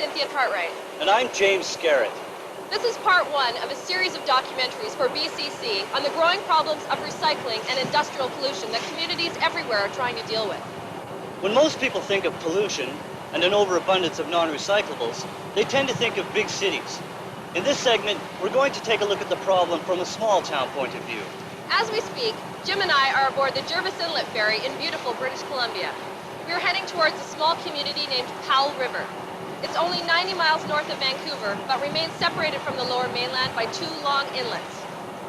Cynthia Cartwright. And I'm James Scarrett. This is part one of a series of documentaries for BCC on the growing problems of recycling and industrial pollution that communities everywhere are trying to deal with. When most people think of pollution and an overabundance of non-recyclables, they tend to think of big cities. In this segment, we're going to take a look at the problem from a small town point of view. As we speak, Jim and I are aboard the Jervis Inlet ferry in beautiful British Columbia. We're heading towards a small community named Powell River. It's only 90 miles north of Vancouver, but remains separated from the lower mainland by two long inlets.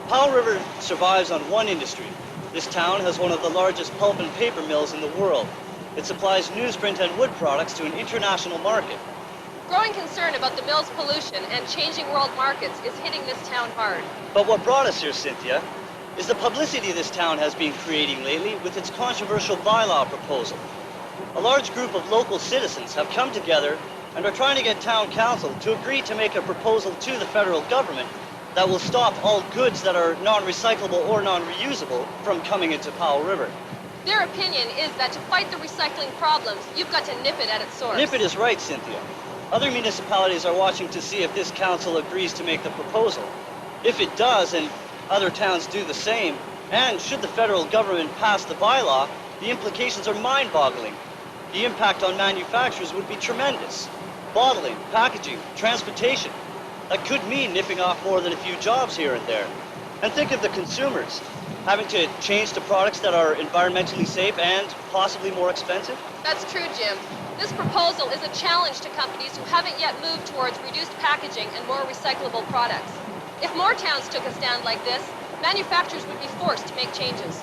Powell River survives on one industry. This town has one of the largest pulp and paper mills in the world. It supplies newsprint and wood products to an international market. Growing concern about the mill's pollution and changing world markets is hitting this town hard. But what brought us here, Cynthia, is the publicity this town has been creating lately with its controversial bylaw proposal. A large group of local citizens have come together and are trying to get town council to agree to make a proposal to the federal government that will stop all goods that are non-recyclable or non-reusable from coming into Powell River. Their opinion is that to fight the recycling problems, you've got to nip it at its source. Nip it is right, Cynthia. Other municipalities are watching to see if this council agrees to make the proposal. If it does, and other towns do the same, and should the federal government pass the bylaw, the implications are mind-boggling. The impact on manufacturers would be tremendous. Bottling, packaging, transportation. That could mean nipping off more than a few jobs here and there. And think of the consumers, having to change to products that are environmentally safe and possibly more expensive. That's true, Jim. This proposal is a challenge to companies who haven't yet moved towards reduced packaging and more recyclable products. If more towns took a stand like this, manufacturers would be forced to make changes.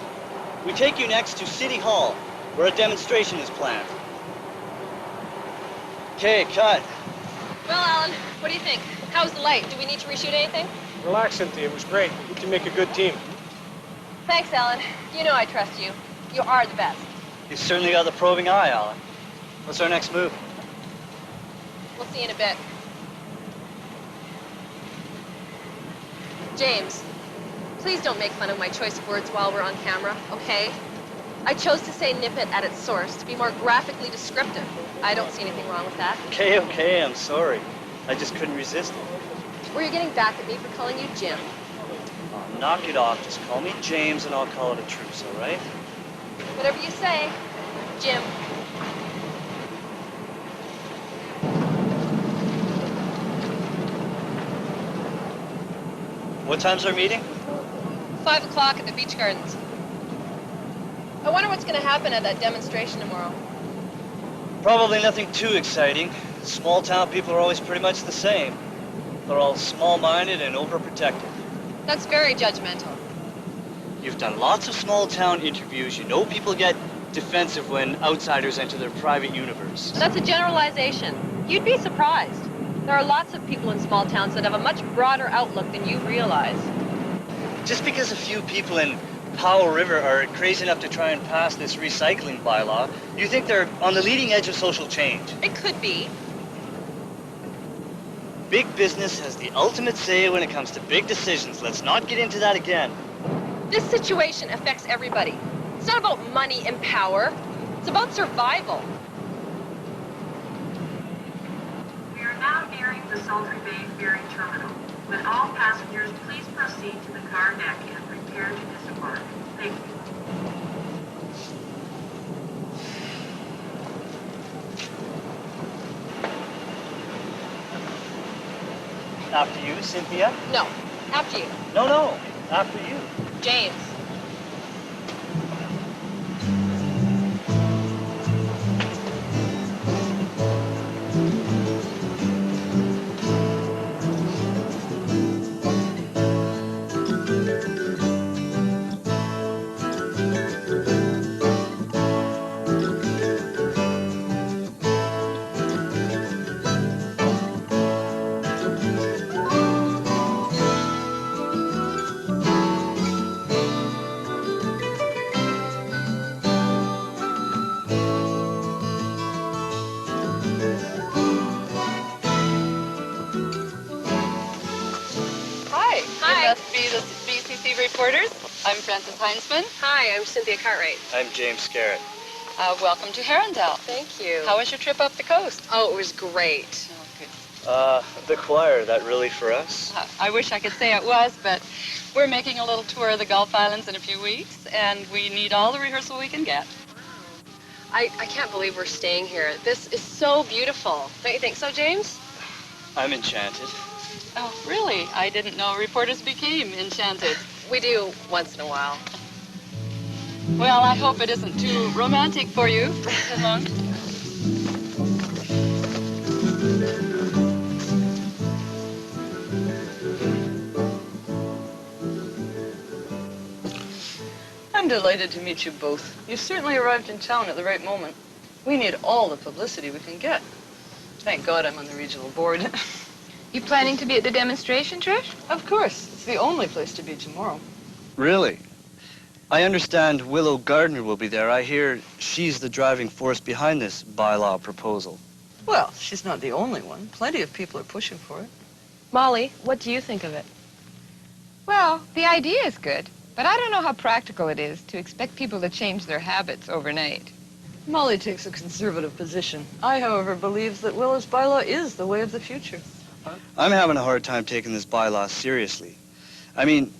We take you next to City Hall, where a demonstration is planned. Okay, cut. Well, Alan, what do you think? How's the light? Do we need to reshoot anything? Relax, Cynthia. It was great. We can make a good team. Thanks, Alan. You know I trust you. You are the best. You certainly got the probing eye, Alan. What's our next move? We'll see in a bit. James, please don't make fun of my choice of words while we're on camera, okay? I chose to say nip it at its source to be more graphically descriptive. I don't see anything wrong with that. Okay, I'm sorry. I just couldn't resist it. Were you getting back at me for calling you Jim? Oh, knock it off. Just call me James and I'll call it a truce, all right? Whatever you say, Jim. What time's our meeting? 5 o'clock at the Beach Gardens. I wonder what's going to happen at that demonstration tomorrow. Probably nothing too exciting. Small town people are always pretty much the same. They're all small-minded and overprotective. That's very judgmental. You've done lots of small town interviews. You know people get defensive when outsiders enter their private universe. That's a generalization. You'd be surprised. There are lots of people in small towns that have a much broader outlook than you realize. Just because a few people in Powell River are crazy enough to try and pass this recycling bylaw, you think they're on the leading edge of social change? It could be. Big business has the ultimate say when it comes to big decisions. Let's not get into that again. This situation affects everybody. It's not about money and power. It's about survival. We are now nearing the Sultry Bay Ferry Terminal. Would all passengers please proceed to the car deck and prepare to disembark? Thank you. After you, Cynthia? No, after you. No, after you. James. Reporters. I'm Frances Heinsman. Hi, I'm Cynthia Cartwright. I'm James Scarrett. Welcome to Herondale. Thank you. How was your trip up the coast? Oh, it was great. The choir, that really for us? I wish I could say it was, but we're making a little tour of the Gulf Islands in a few weeks, and we need all the rehearsal we can get. I can't believe we're staying here. This is so beautiful. Don't you think so, James? I'm enchanted. Oh, really? I didn't know reporters became enchanted. We do once in a while. Well, I hope it isn't too romantic for you. So long. I'm delighted to meet you both. You certainly arrived in town at the right moment. We need all the publicity we can get. Thank God I'm on the regional board. You planning to be at the demonstration, Trish? Of course. It's the only place to be tomorrow. Really? I understand Willow Gardner will be there. I hear she's the driving force behind this bylaw proposal. Well, she's not the only one. Plenty of people are pushing for it. Molly, what do you think of it? Well, the idea is good, but I don't know how practical it is to expect people to change their habits overnight. Molly takes a conservative position. I, however, believe that Willow's bylaw is the way of the future. I'm having a hard time taking this bylaw seriously. I mean,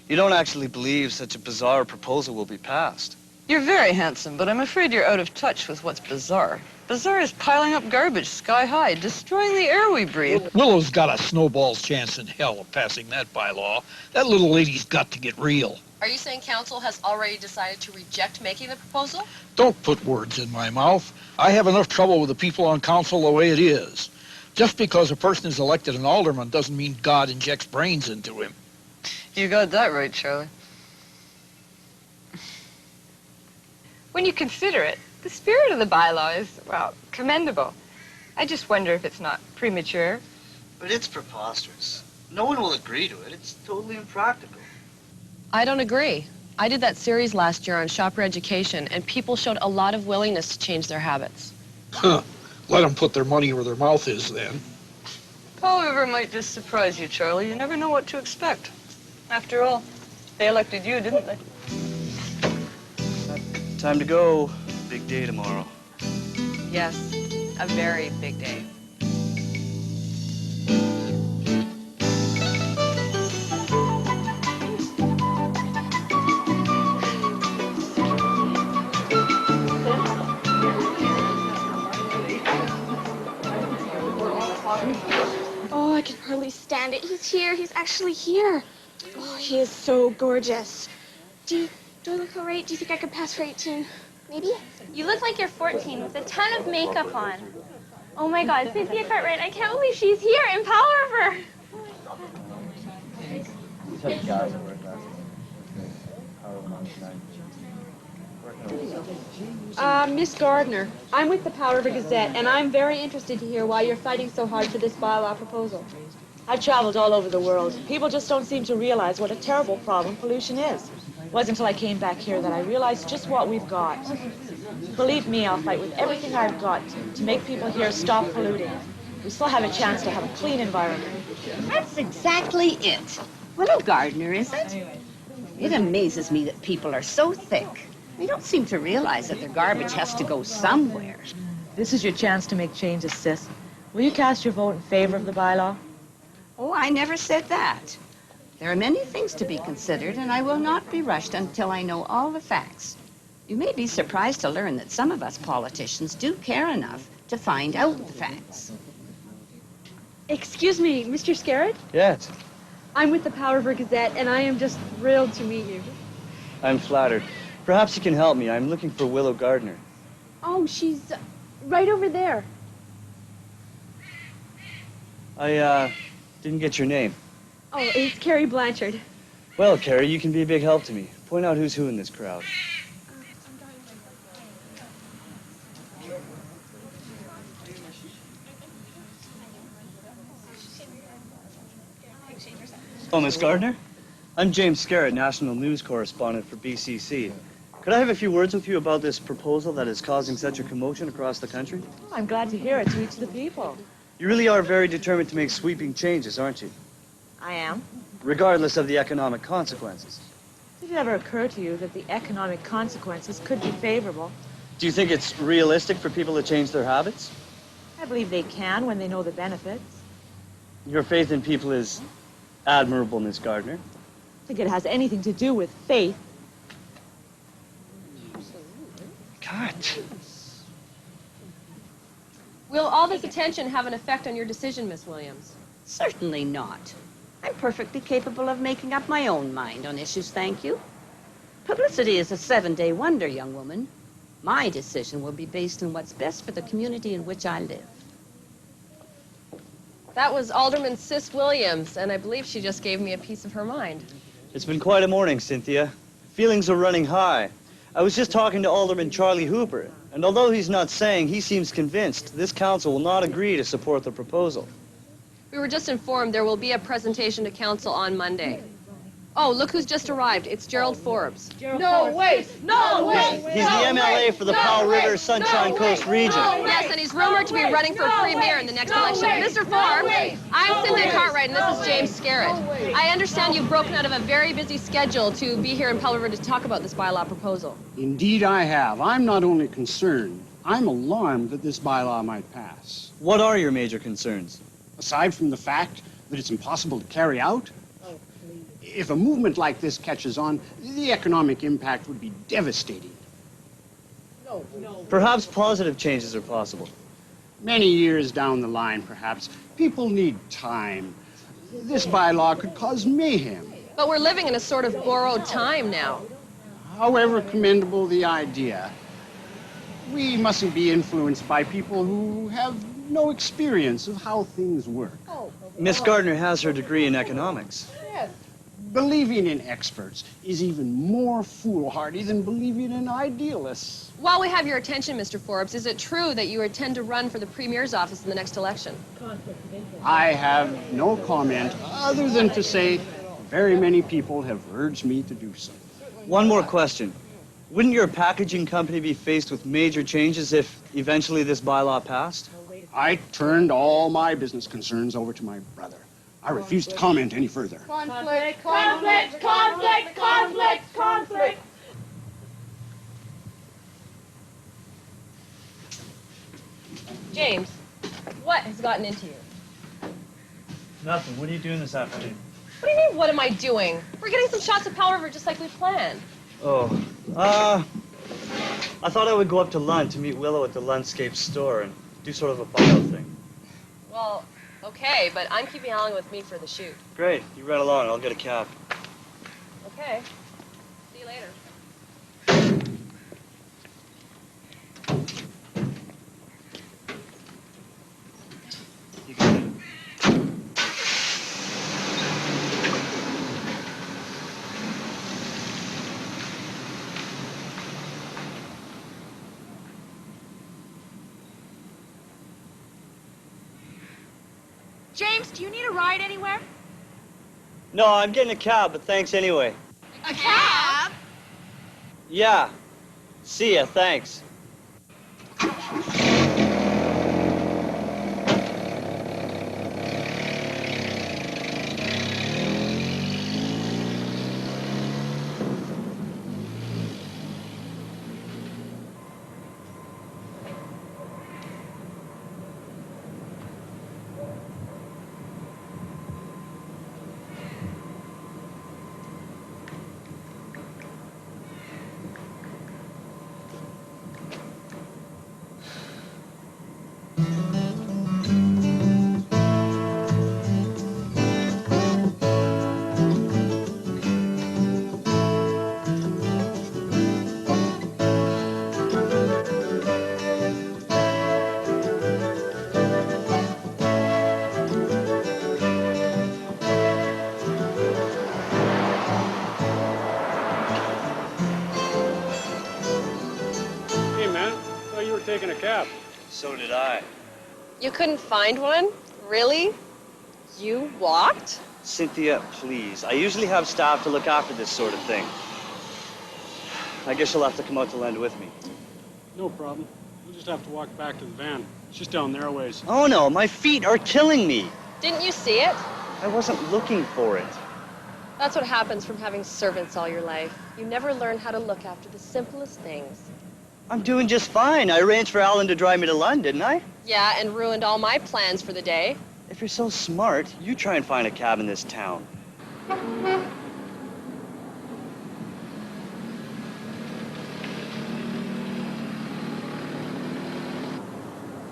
you don't actually believe such a bizarre proposal will be passed. You're very handsome, but I'm afraid you're out of touch with what's bizarre. Bizarre is piling up garbage sky high, destroying the air we breathe. Willow's got a snowball's chance in hell of passing that bylaw. That little lady's got to get real. Are you saying council has already decided to reject making the proposal? Don't put words in my mouth. I have enough trouble with the people on council the way it is. Just because a person is elected an alderman doesn't mean God injects brains into him. You got that right, Charlie. When you consider it, the spirit of the bylaw is, well, commendable. I just wonder if it's not premature. But it's preposterous. No one will agree to it. It's totally impractical. I don't agree. I did that series last year on shopper education, and people showed a lot of willingness to change their habits. Huh. Let them put their money where their mouth is, then. Powell River might just surprise you, Charlie. You never know what to expect. After all, they elected you, didn't they? Time to go. Big day tomorrow. Yes, a very big day. Oh, I can hardly stand it. He's here. He's actually here. Oh, he is so gorgeous. Do I look all right? Do you think I could pass for 18? Maybe? You look like you're 14 with a ton of makeup on. Oh my God, Cynthia Cartwright, I can't believe she's here in Powell River. Miss Gardner, I'm with the Powell River Gazette, and I'm very interested to hear why you're fighting so hard for this bylaw proposal. I've traveled all over the world. People just don't seem to realize what a terrible problem pollution is. It wasn't until I came back here that I realized just what we've got. Believe me, I'll fight with everything I've got to make people here stop polluting. We still have a chance to have a clean environment. That's exactly it. Willow Gardner, is it? It amazes me that people are so thick. They don't seem to realize that their garbage has to go somewhere. This is your chance to make changes, sis. Will you cast your vote in favor of the bylaw? Oh, I never said that. There are many things to be considered, and I will not be rushed until I know all the facts. You may be surprised to learn that some of us politicians do care enough to find out the facts. Excuse me, Mr. Scarrett? Yes. I'm with the Powell River Gazette, and I am just thrilled to meet you. I'm flattered. Perhaps you can help me. I'm looking for Willow Gardner. Oh, she's right over there. I didn't get your name. Oh, it's Carrie Blanchard. Well, Carrie, you can be a big help to me. Point out who's who in this crowd. Oh, Miss Gardner? I'm James Scarrett, national news correspondent for BCC. Could I have a few words with you about this proposal that is causing such a commotion across the country? Oh, I'm glad to hear it reach the people. You really are very determined to make sweeping changes, aren't you? I am. Regardless of the economic consequences. Did it ever occur to you that the economic consequences could be favorable? Do you think it's realistic for people to change their habits? I believe they can when they know the benefits. Your faith in people is admirable, Miss Gardner. I think it has anything to do with faith. Cut. Will all this attention have an effect on your decision, Miss Williams? Certainly not. I'm perfectly capable of making up my own mind on issues, thank you. Publicity is a 7-day wonder, young woman. My decision will be based on what's best for the community in which I live. That was Alderman Sis Williams, and I believe she just gave me a piece of her mind. It's been quite a morning, Cynthia. Feelings are running high. I was just talking to Alderman Charlie Hooper, and although he's not saying, he seems convinced this council will not agree to support the proposal. We were just informed there will be a presentation to council on Monday. Oh, look who's just arrived. It's Gerald Forbes. No way! No way! He's the MLA for the Powell River Sunshine Coast region. Yes, and he's rumored to be running for premier in the next election. Mr. Forbes, I'm Cynthia Cartwright, and this is James Scarrett. I understand you've broken out of a very busy schedule to be here in Powell River to talk about this bylaw proposal. Indeed I have. I'm not only concerned, I'm alarmed that this bylaw might pass. What are your major concerns? Aside from the fact that it's impossible to carry out, if a movement like this catches on, the economic impact would be devastating. Perhaps positive changes are possible. Many years down the line, perhaps, people need time. This bylaw could cause mayhem. But we're living in a sort of borrowed time now. However commendable the idea, we mustn't be influenced by people who have no experience of how things work. Miss Gardner has her degree in economics. Believing in experts is even more foolhardy than believing in idealists. While we have your attention, Mr. Forbes, is it true that you intend to run for the premier's office in the next election? I have no comment other than to say very many people have urged me to do so. One more question. Wouldn't your packaging company be faced with major changes if eventually this bylaw passed? I turned all my business concerns over to my brother. I refuse to comment any further. Conflict, conflict, conflict, conflict, conflict. James, what has gotten into you? Nothing. What are you doing this afternoon? What do you mean, what am I doing? We're getting some shots of Powell River just like we planned. Oh, I thought I would go up to Lund to meet Willow at the Lundscape store and do sort of a bio thing. Well, okay, but I'm keeping Alan with me for the shoot. Great. You run along. I'll get a cab. Okay. See you later. You got it. James, do you need a ride anywhere? No, I'm getting a cab, but thanks anyway. A cab? Yeah. See ya. Thanks. Taking a cab. So did I. You couldn't find one? Really? You walked? Cynthia, please. I usually have staff to look after this sort of thing. I guess you'll have to come out to Lund with me. No problem. We'll just have to walk back to the van. It's just down there a ways. Oh no, my feet are killing me. Didn't you see it? I wasn't looking for it. That's what happens from having servants all your life. You never learn how to look after the simplest things. I'm doing just fine. I arranged for Alan to drive me to Lund, didn't I? Yeah, and ruined all my plans for the day. If you're so smart, you try and find a cab in this town.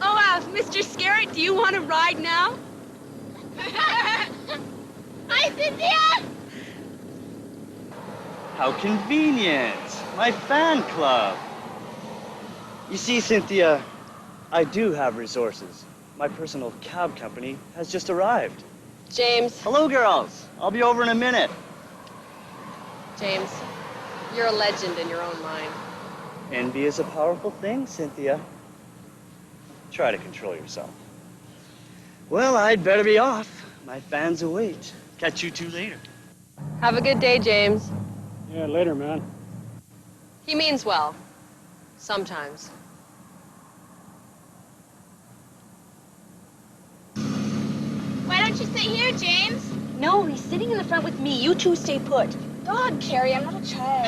Oh, Mr. Scarrett, do you want to ride now? Hi, Cynthia! How convenient! My fan club! You see, Cynthia, I do have resources. My personal cab company has just arrived. James. Hello, girls. I'll be over in a minute. James, you're a legend in your own mind. Envy is a powerful thing, Cynthia. Try to control yourself. Well, I'd better be off. My fans await. Catch you two later. Have a good day, James. Yeah, later, man. He means well. Sometimes. Why don't you sit here, James? No, he's sitting in the front with me. You two stay put. God, Carrie, I'm not a child.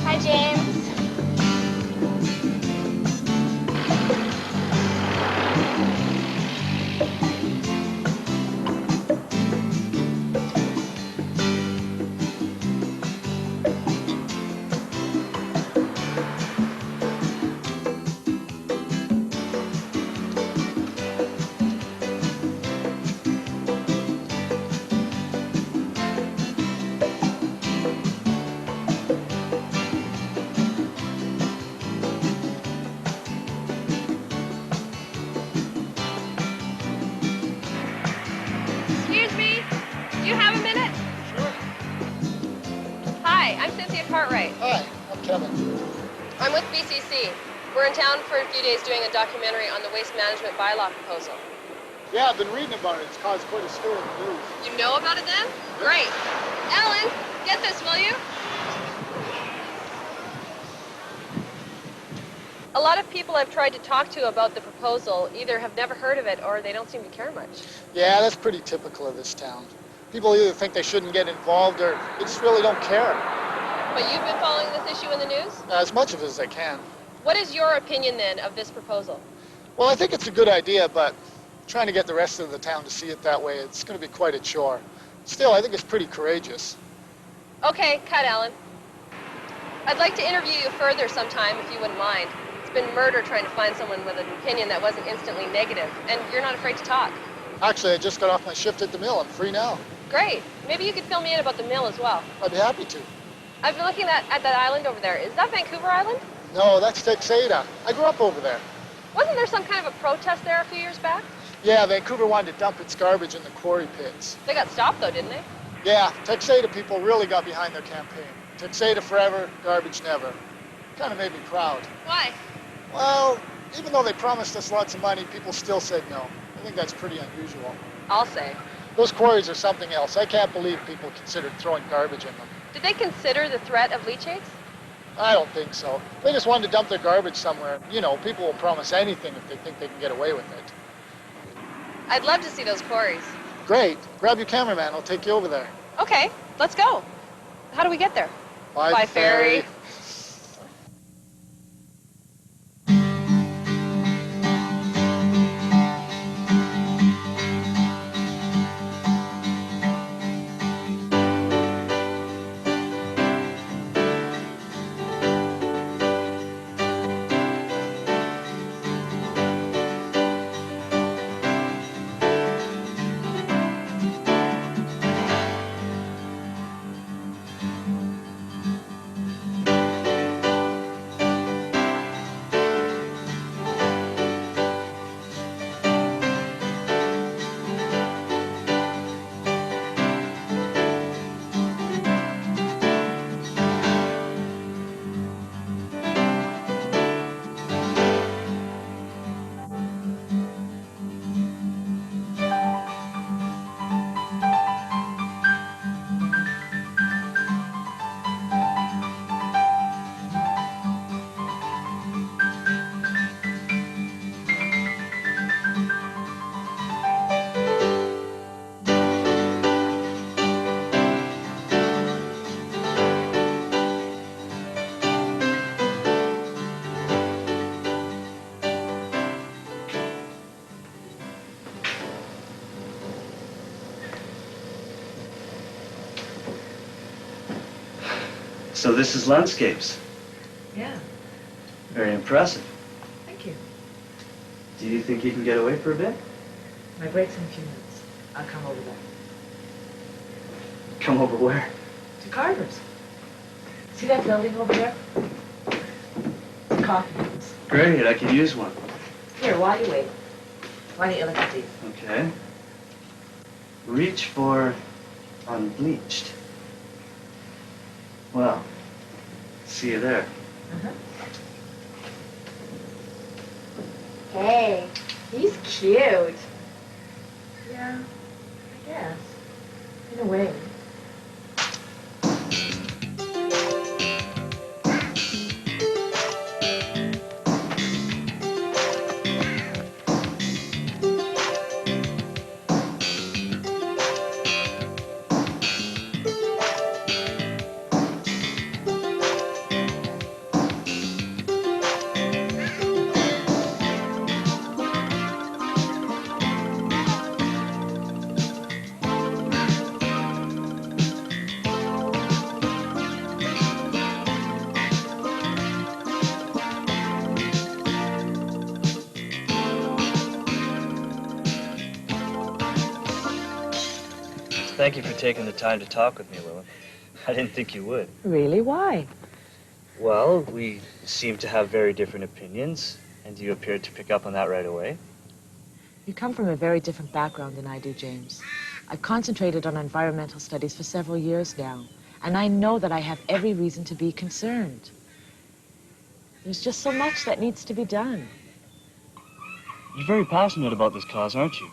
Hi, James. Excuse me, do you have a minute? Sure. Hi, I'm Cynthia Cartwright. Hi, I'm Kevin. I'm with BCC. We're in town for a few days doing a documentary on the waste management bylaw proposal. Yeah, I've been reading about it. It's caused quite a stir in the news. You know about it then? Great. Alan, get this, will you? A lot of people I've tried to talk to about the proposal either have never heard of it or they don't seem to care much. Yeah, that's pretty typical of this town. People either think they shouldn't get involved or they just really don't care. But you've been following this issue in the news? As much of it as I can. What is your opinion then of this proposal? Well, I think it's a good idea, but trying to get the rest of the town to see it that way, it's going to be quite a chore. Still, I think it's pretty courageous. Okay, cut, Alan. I'd like to interview you further sometime if you wouldn't mind. It's been murder trying to find someone with an opinion that wasn't instantly negative, and you're not afraid to talk. Actually, I just got off my shift at the mill. I'm free now. Great. Maybe you could fill me in about the mill as well. I'd be happy to. I've been looking at that island over there. Is that Vancouver Island? No, that's Texada. I grew up over there. Wasn't there some kind of a protest there a few years back? Yeah, Vancouver wanted to dump its garbage in the quarry pits. They got stopped though, didn't they? Yeah, Texada people really got behind their campaign. Texada forever, garbage never. Kind of made me proud. Why? Well, even though they promised us lots of money, people still said no. I think that's pretty unusual. I'll say. Those quarries are something else. I can't believe people considered throwing garbage in them. Did they consider the threat of leachates? I don't think so. They just wanted to dump their garbage somewhere. You know, people will promise anything if they think they can get away with it. I'd love to see those quarries. Great. Grab your cameraman. I'll take you over there. Okay, let's go. How do we get there? By ferry. So this is landscapes. Yeah, Very impressive. thank you. Do you think you can get away for a bit? My break's in a few minutes. I'll come over there. Come over where? To Carver's. See that building over there? It's a coffee house. Great, I could use one. Here, while you wait, why don't you look at these? Okay. Reach for unbleached. Well, see you there. Hey, he's cute. Yeah, I guess. In a way. Thank you for taking the time to talk with me, Lilith. I didn't think you would. Really? Why? Well, we seem to have very different opinions, and you appeared to pick up on that right away. You come from a very different background than I do, James. I've concentrated on environmental studies for several years now, and I know that I have every reason to be concerned. There's just so much that needs to be done. You're very passionate about this cause, aren't you?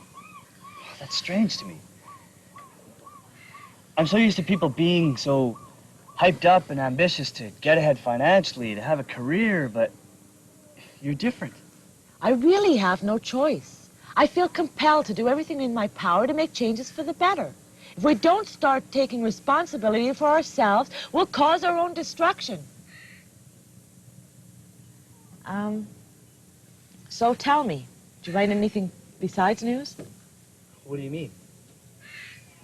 That's strange to me. I'm so used to people being so hyped up and ambitious to get ahead financially, to have a career, but you're different. I really have no choice. I feel compelled to do everything in my power to make changes for the better. If we don't start taking responsibility for ourselves, we'll cause our own destruction. So tell me, do you write anything besides news? What do you mean?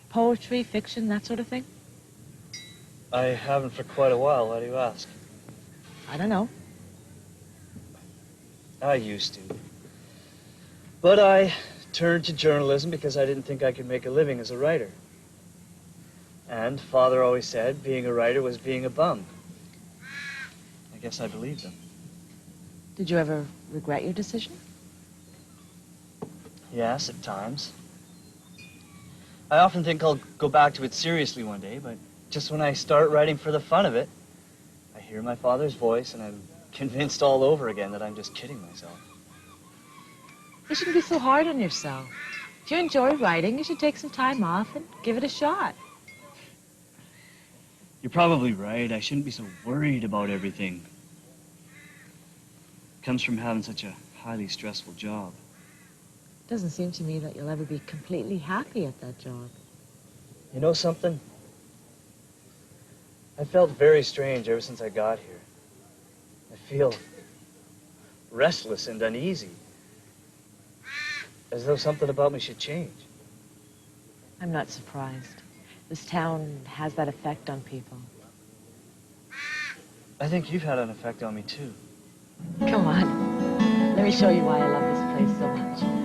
Poetry, fiction, that sort of thing? I haven't for quite a while. Why do you ask? I don't know. I used to. But I turned to journalism because I didn't think I could make a living as a writer. And Father always said being a writer was being a bum. I guess I believed him. Did you ever regret your decision? Yes, at times. I often think I'll go back to it seriously one day, but just when I start writing for the fun of it, I hear my father's voice and I'm convinced all over again that I'm just kidding myself. You shouldn't be so hard on yourself. If you enjoy writing, you should take some time off and give it a shot. You're probably right. I shouldn't be so worried about everything. It comes from having such a highly stressful job. It doesn't seem to me that you'll ever be completely happy at that job. You know something? I felt very strange ever since I got here. I feel restless and uneasy. As though something about me should change. I'm not surprised. This town has that effect on people. I think you've had an effect on me, too. Come on. Let me show you why I love this place so much.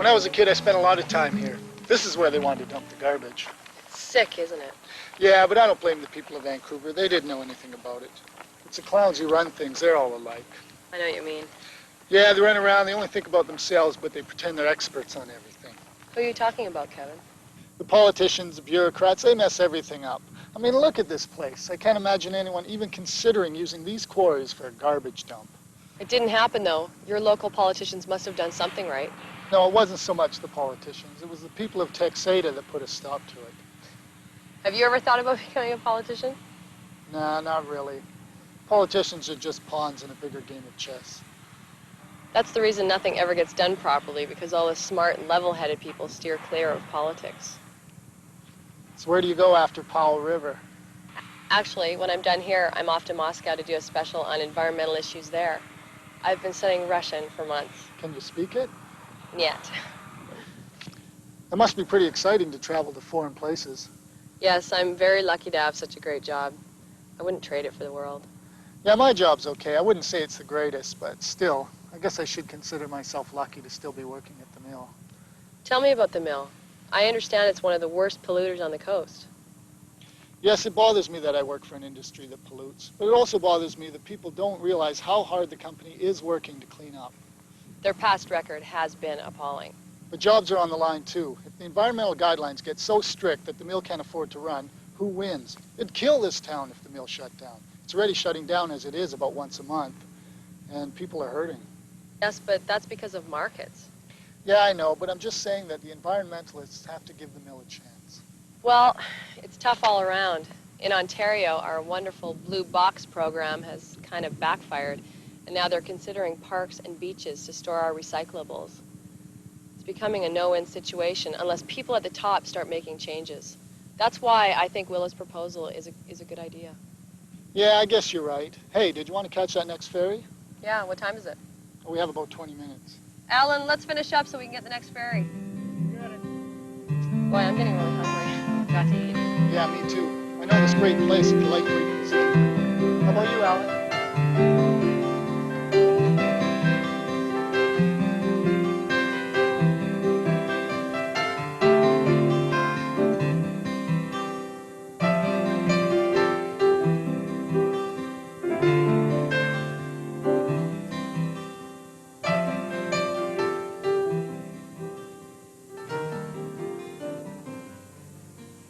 When I was a kid, I spent a lot of time here. This is where they wanted to dump the garbage. Sick, isn't it? Yeah, but I don't blame the people of Vancouver. They didn't know anything about it. It's the clowns who run things. They're all alike. I know what you mean. Yeah, they run around. They only think about themselves, but they pretend they're experts on everything. Who are you talking about, Kevin? The politicians, the bureaucrats, they mess everything up. I mean, look at this place. I can't imagine anyone even considering using these quarries for a garbage dump. It didn't happen, though. Your local politicians must have done something right. No, it wasn't so much the politicians. It was the people of Texada that put a stop to it. Have you ever thought about becoming a politician? Nah, not really. Politicians are just pawns in a bigger game of chess. That's the reason nothing ever gets done properly, because all the smart, level-headed people steer clear of politics. So where do you go after Powell River? Actually, when I'm done here, I'm off to Moscow to do a special on environmental issues there. I've been studying Russian for months. Can you speak it? Yet. It must be pretty exciting to travel to foreign places. Yes, I'm very lucky to have such a great job. I wouldn't trade it for the world. Yeah, my job's okay. I wouldn't say it's the greatest, but still, I guess I should consider myself lucky to still be working at the mill. Tell me about the mill. I understand it's one of the worst polluters on the coast. Yes, it bothers me that I work for an industry that pollutes, but it also bothers me that people don't realize how hard the company is working to clean up. Their past record has been appalling. But jobs are on the line, too. If the environmental guidelines get so strict that the mill can't afford to run, who wins? It'd kill this town if the mill shut down. It's already shutting down as it is about once a month, and people are hurting. Yes, but that's because of markets. Yeah, I know, but I'm just saying that the environmentalists have to give the mill a chance. Well, it's tough all around. In Ontario, our wonderful Blue Box program has kind of backfired, and now they're considering parks and beaches to store our recyclables. It's becoming a no-win situation unless people at the top start making changes. That's why I think Willow's proposal is a good idea. Yeah, I guess you're right. Hey, did you want to catch that next ferry? Yeah, what time is it? Oh, we have about 20 minutes. Alan, let's finish up so we can get the next ferry. Boy, I'm getting really hungry. Got to eat. Yeah, me too. I know this great place if you like free cuisine. How about you, Alan?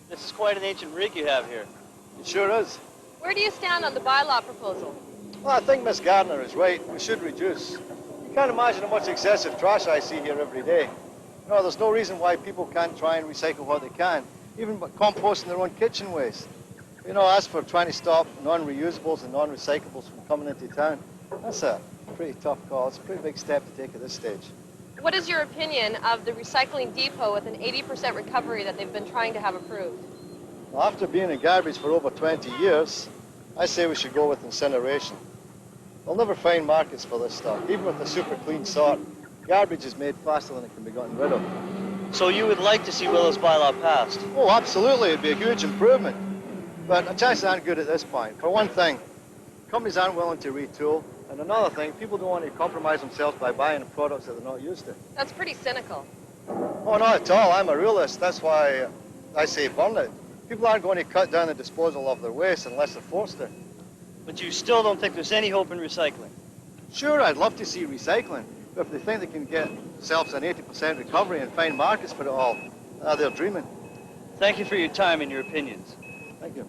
This is quite an ancient rig you have here. It sure is. Where do you stand on the bylaw proposal? Well, I think Miss Gardner is right. We should reduce. You can't imagine how much excessive trash I see here every day. No, there's no reason why people can't try and recycle what they can, even composting their own kitchen waste. You know, as for trying to stop non-reusables and non-recyclables from coming into town, that's a pretty tough call. It's a pretty big step to take at this stage. What is your opinion of the recycling depot with an 80% recovery that they've been trying to have approved? Well, after being in garbage for over 20 years, I say we should go with incineration. We'll never find markets for this stuff. Even with the super clean sort, garbage is made faster than it can be gotten rid of. So you would like to see Willow's bylaw passed? Oh, absolutely. It'd be a huge improvement. But the chances aren't good at this point. For one thing, companies aren't willing to retool. And another thing, people don't want to compromise themselves by buying products that they're not used to. That's pretty cynical. Oh, not at all. I'm a realist. That's why I say burn it. People aren't going to cut down the disposal of their waste unless they're forced to. But you still don't think there's any hope in recycling? Sure, I'd love to see recycling. But if they think they can get themselves an 80% recovery and find markets for it all, they're dreaming. Thank you for your time and your opinions. Thank you.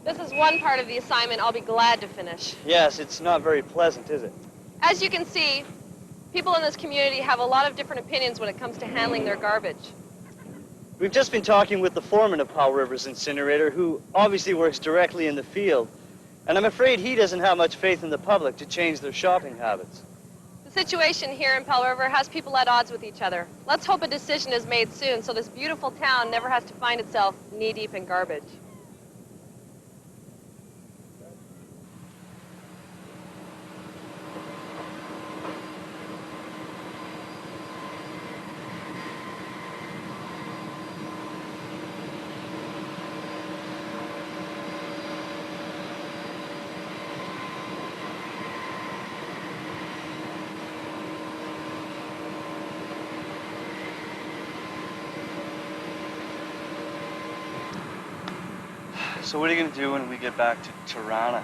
This is one part of the assignment I'll be glad to finish. Yes, it's not very pleasant, is it? As you can see, people in this community have a lot of different opinions when it comes to handling their garbage. We've just been talking with the foreman of Powell River's incinerator, who obviously works directly in the field. And I'm afraid he doesn't have much faith in the public to change their shopping habits. The situation here in Powell River has people at odds with each other. Let's hope a decision is made soon so this beautiful town never has to find itself knee-deep in garbage. So what are you going to do when we get back to Tirana?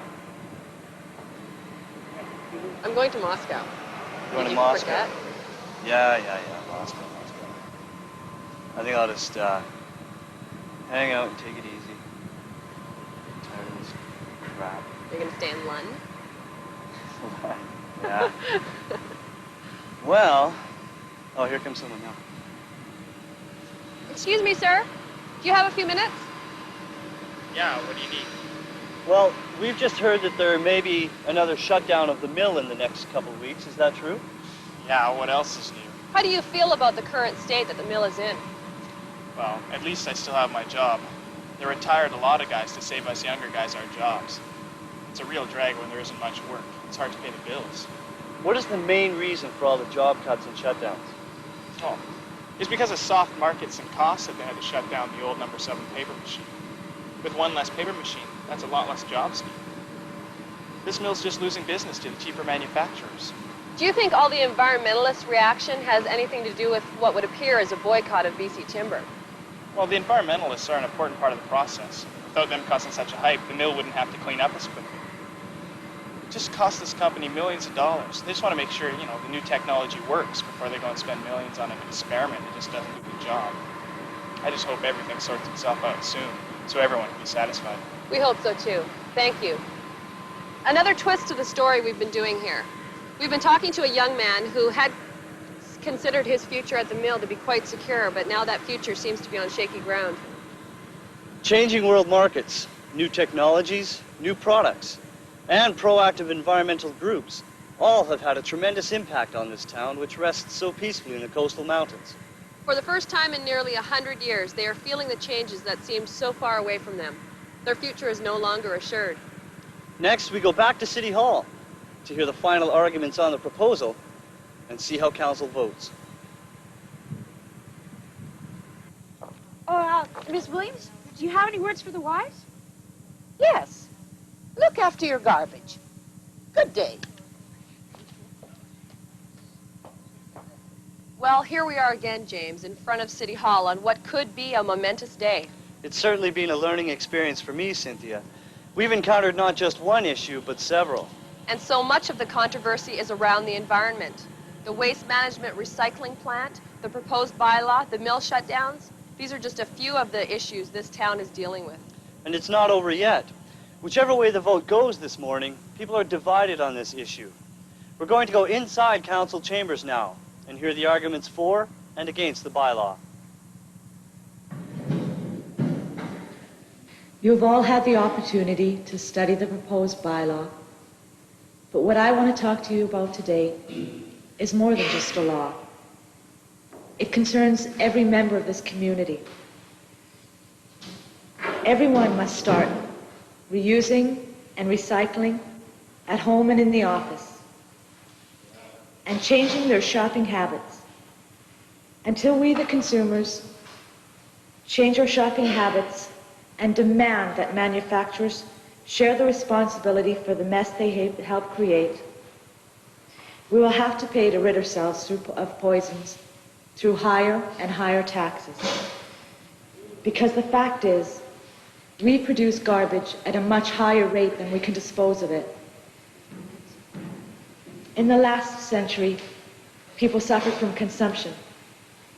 I'm going to Moscow. Going Did to you Moscow? forget? Yeah, Moscow. I think I'll just hang out and take it easy. crap. You're going to stay in London? Yeah. Well, oh, here comes someone now. Excuse me, sir. Do you have a few minutes? Yeah, what do you need? Well, we've just heard that there may be another shutdown of the mill in the next couple of weeks. Is that true? Yeah, what else is new? How do you feel about the current state that the mill is in? Well, at least I still have my job. They retired a lot of guys to save us younger guys our jobs. It's a real drag when there isn't much work. It's hard to pay the bills. What is the main reason for all the job cuts and shutdowns? Oh, it's because of soft markets and costs that they had to shut down the old number 7 paper machine. With one less paper machine, that's a lot less jobs needed. This mill's just losing business to the cheaper manufacturers. Do you think all the environmentalist reaction has anything to do with what would appear as a boycott of BC timber? Well, the environmentalists are an important part of the process. Without them causing such a hype, the mill wouldn't have to clean up as quickly. It just cost this company millions of dollars. They just want to make sure, the new technology works before they go and spend millions on an experiment that just doesn't do the job. I just hope everything sorts itself out soon, so everyone can be satisfied. We hope so too. Thank you. Another twist to the story we've been doing here. We've been talking to a young man who had considered his future at the mill to be quite secure, but now that future seems to be on shaky ground. Changing world markets, new technologies, new products, and proactive environmental groups all have had a tremendous impact on this town, which rests so peacefully in the coastal mountains. For the first time in nearly 100 years, they are feeling the changes that seemed so far away from them. Their future is no longer assured. Next, we go back to City Hall to hear the final arguments on the proposal and see how council votes. Miss Williams, do you have any words for the wives? Yes. Look after your garbage. Good day. Well, here we are again, James, in front of City Hall on what could be a momentous day. It's certainly been a learning experience for me, Cynthia. We've encountered not just one issue, but several. And so much of the controversy is around the environment. The waste management recycling plant, the proposed bylaw, the mill shutdowns. These are just a few of the issues this town is dealing with. And it's not over yet. Whichever way the vote goes this morning, people are divided on this issue. We're going to go inside council chambers now and hear the arguments for and against the bylaw. You have all had the opportunity to study the proposed bylaw, but what I want to talk to you about today is more than just a law. It concerns every member of this community. Everyone must start reusing and recycling at home and in the office, and changing their shopping habits. Until we, the consumers, change our shopping habits and demand that manufacturers share the responsibility for the mess they help create, we will have to pay to rid ourselves of poisons through higher and higher taxes. Because the fact is, we produce garbage at a much higher rate than we can dispose of it. In the last century, people suffered from consumption.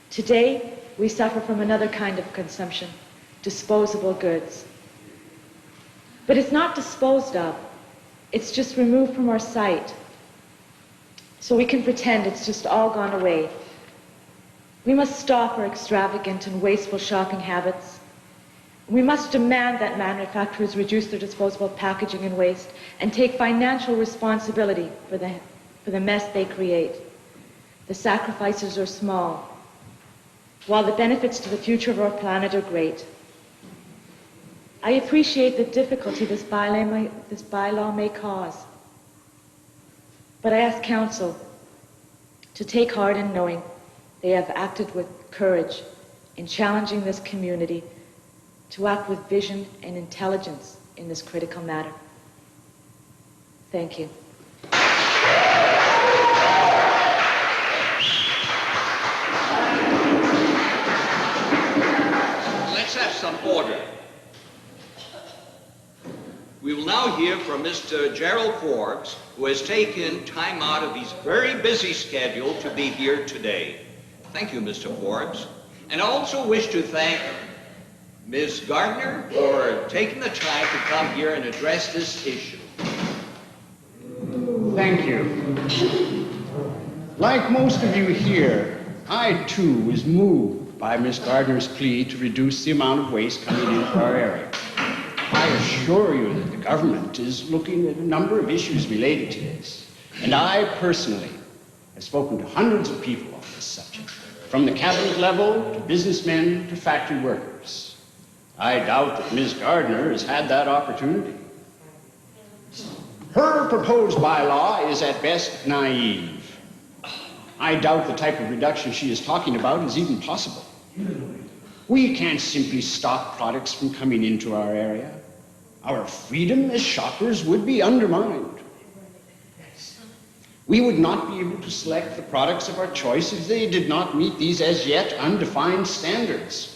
Today, we suffer from another kind of consumption, disposable goods. But it's not disposed of. It's just removed from our sight. So we can pretend it's just all gone away. We must stop our extravagant and wasteful shopping habits. We must demand that manufacturers reduce their disposable packaging and waste and take financial responsibility for the mess they create. The sacrifices are small, while the benefits to the future of our planet are great. I appreciate the difficulty this bylaw may cause, but I ask Council to take heart in knowing they have acted with courage in challenging this community to act with vision and intelligence in this critical matter. Thank you. Let's have some order. We will now hear from Mr. Gerald Forbes, who has taken time out of his very busy schedule to be here today. Thank you, Mr. Forbes. And I also wish to thank Ms. Gardner, for taking the time to come here and address this issue. Thank you. Like most of you here, I too was moved by Miss Gardner's plea to reduce the amount of waste coming into our area. I assure you that the government is looking at a number of issues related to this. And I personally have spoken to hundreds of people on this subject, from the cabinet level to businessmen to factory workers. I doubt that Ms. Gardner has had that opportunity. Her proposed bylaw is at best naive. I doubt the type of reduction she is talking about is even possible. We can't simply stop products from coming into our area. Our freedom as shoppers would be undermined. We would not be able to select the products of our choice if they did not meet these as yet undefined standards.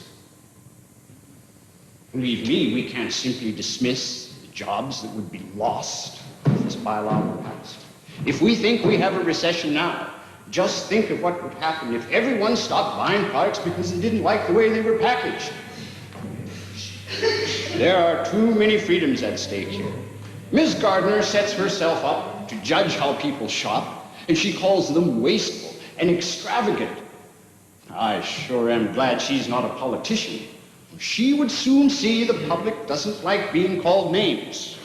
Believe me, we can't simply dismiss the jobs that would be lost if this bylaw were passed. If we think we have a recession now, just think of what would happen if everyone stopped buying products because they didn't like the way they were packaged. There are too many freedoms at stake here. Ms. Gardner sets herself up to judge how people shop, and she calls them wasteful and extravagant. I sure am glad she's not a politician. She would soon see the public doesn't like being called names.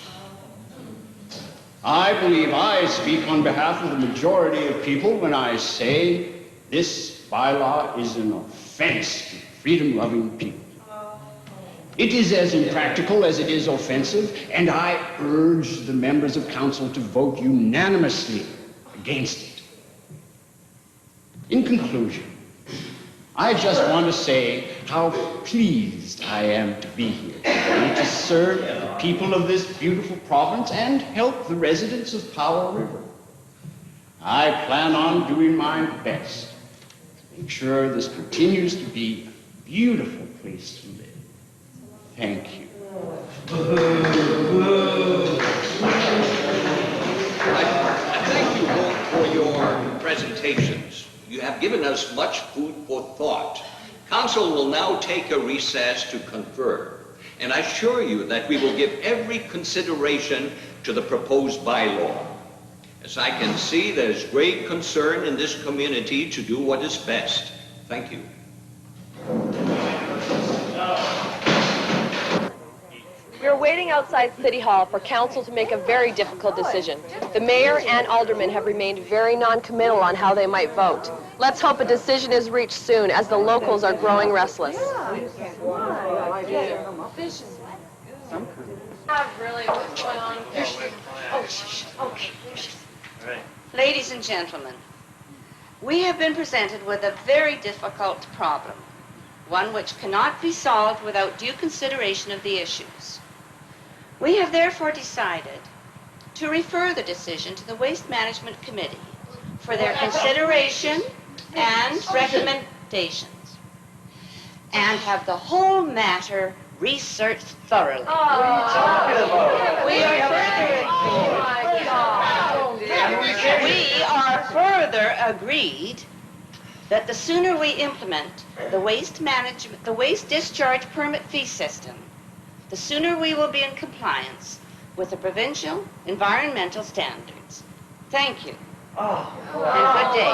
I believe I speak on behalf of the majority of people when I say this bylaw is an offense to freedom-loving people. It is as impractical as it is offensive, and I urge the members of council to vote unanimously against it. In conclusion, I just want to say how pleased I am to be here and to serve the people of this beautiful province and help the residents of Powell River. I plan on doing my best to make sure this continues to be a beautiful place to live. Thank you. I thank you both for your presentations. You have given us much food for thought. Council will now take a recess to confer, and I assure you that we will give every consideration to the proposed bylaw. As I can see, there is great concern in this community to do what is best. Thank you. We are waiting outside City Hall for council to make a very difficult decision. The mayor and aldermen have remained very non-committal on how they might vote. Let's hope a decision is reached soon, as the locals are growing restless. Ladies and gentlemen, we have been presented with a very difficult problem, one which cannot be solved without due consideration of the issues. We have therefore decided to refer the decision to the Waste Management Committee for their consideration and recommendations, and have the whole matter researched thoroughly. We are further agreed that the sooner we implement the waste discharge permit fee system, the sooner we will be in compliance with the provincial environmental standards. Thank you. And good day.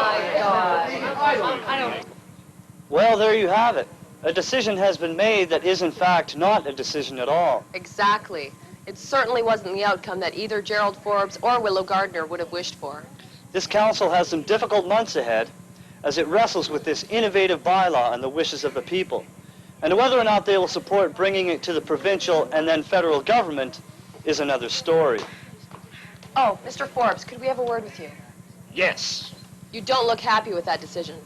Well, there you have it. A decision has been made that is, in fact, not a decision at all. Exactly. It certainly wasn't the outcome that either Gerald Forbes or Willow Gardner would have wished for. This council has some difficult months ahead as it wrestles with this innovative bylaw and the wishes of the people. And whether or not they will support bringing it to the provincial and then federal government is another story. Oh, Mr. Forbes, could we have a word with you? Yes, You don't look happy with that decision.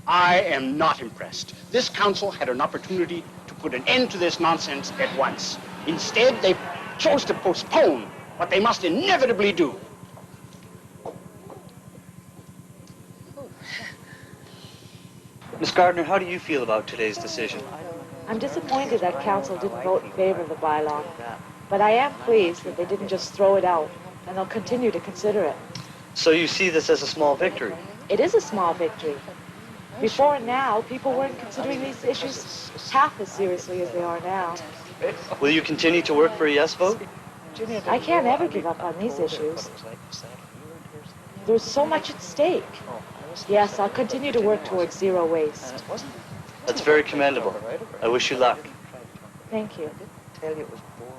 I am not impressed. This council had an opportunity to put an end to this nonsense at once. Instead, they chose to postpone what they must inevitably do. Miss Gardner, how do you feel about today's decision? I'm disappointed that council didn't vote in favor of the bylaw, but I am pleased that they didn't just throw it out, and they'll continue to consider it. So you see this as a small victory? It is a small victory, Before and now, people weren't considering these issues half as seriously as they are now. Will you continue to work for a yes vote? I can't ever give up on these issues. There's so much at stake. Yes, I'll continue to work towards zero waste. That's very commendable. I wish you luck. Thank you. Tell you it was boring.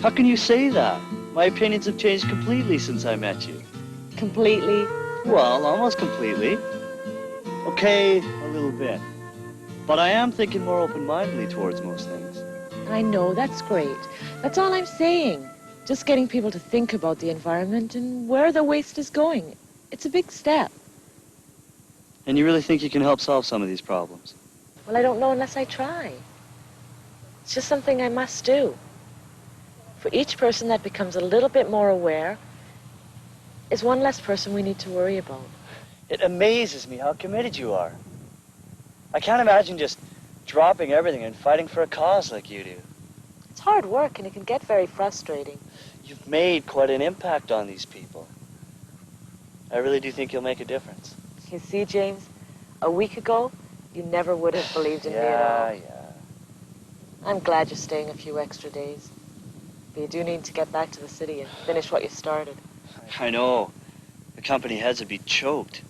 How can you say that? My opinions have changed completely since I met you. Completely? Well, almost completely. Okay, a little bit. But I am thinking more open-mindedly towards most things. I know, that's great. That's all I'm saying. Just getting people to think about the environment and where the waste is going. It's a big step. And you really think you can help solve some of these problems? Well, I don't know unless I try. It's just something I must do. For each person that becomes a little bit more aware is one less person we need to worry about. It amazes me how committed you are. I can't imagine just dropping everything and fighting for a cause like you do. It's hard work and it can get very frustrating. You've made quite an impact on these people. I really do think you'll make a difference. You see, James, a week ago, you never would have believed in me at all. Yeah. I'm glad you're staying a few extra days. But you do need to get back to the city and finish what you started. I know. The company heads would be choked.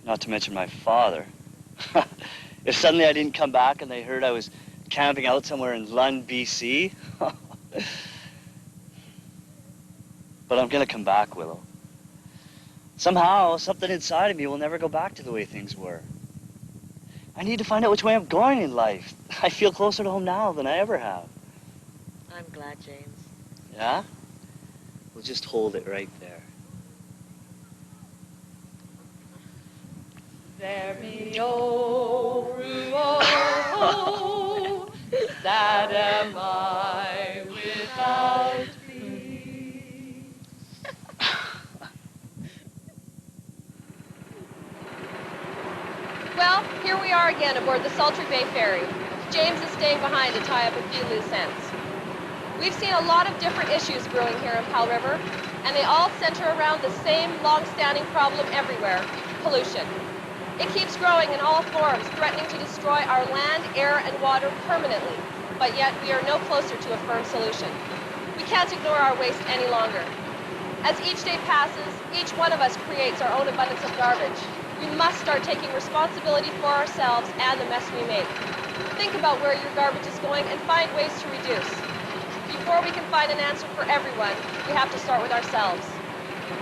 Not to mention my father. If suddenly I didn't come back and they heard I was camping out somewhere in Lund, BC. But I'm going to come back, Willow. Somehow, something inside of me will never go back to the way things were. I need to find out which way I'm going in life. I feel closer to home now than I ever have. I'm glad, James. Yeah? We'll just hold it right there. There me oh, oh, sad am I without thee. Well, here we are again aboard the Sultry Bay Ferry. James is staying behind to tie up a few loose ends. We've seen a lot of different issues brewing here in Powell River, and they all center around the same long-standing problem everywhere, pollution. It keeps growing in all forms, threatening to destroy our land, air, and water permanently, but yet we are no closer to a firm solution. We can't ignore our waste any longer. As each day passes, each one of us creates our own abundance of garbage. We must start taking responsibility for ourselves and the mess we make. Think about where your garbage is going and find ways to reduce. Before we can find an answer for everyone, we have to start with ourselves.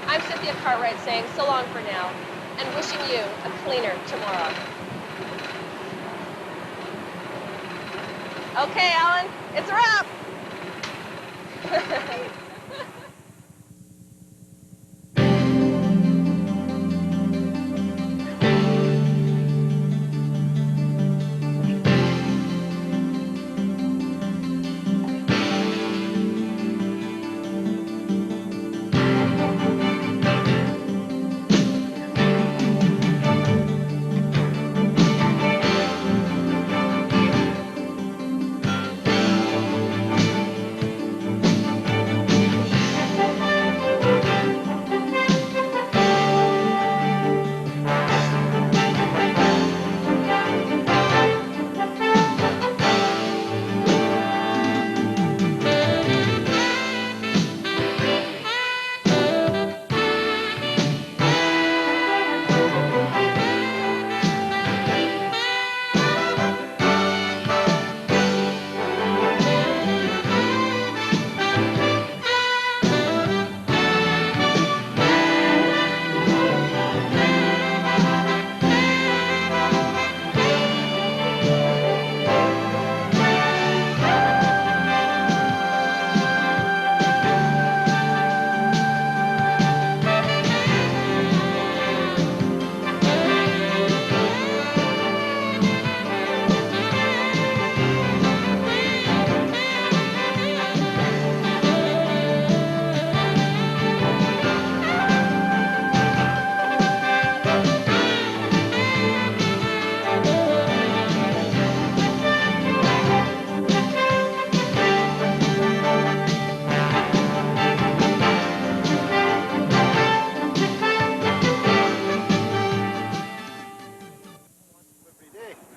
I'm Cynthia Cartwright saying so long for now, and wishing you a cleaner tomorrow. Okay, Alan, it's a wrap.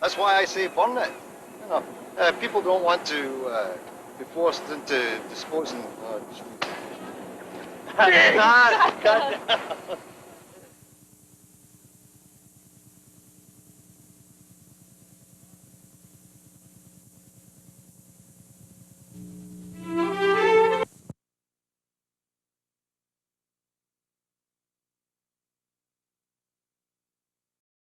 That's why I say burn it. You know, people don't want to be forced into disposing. Cut down.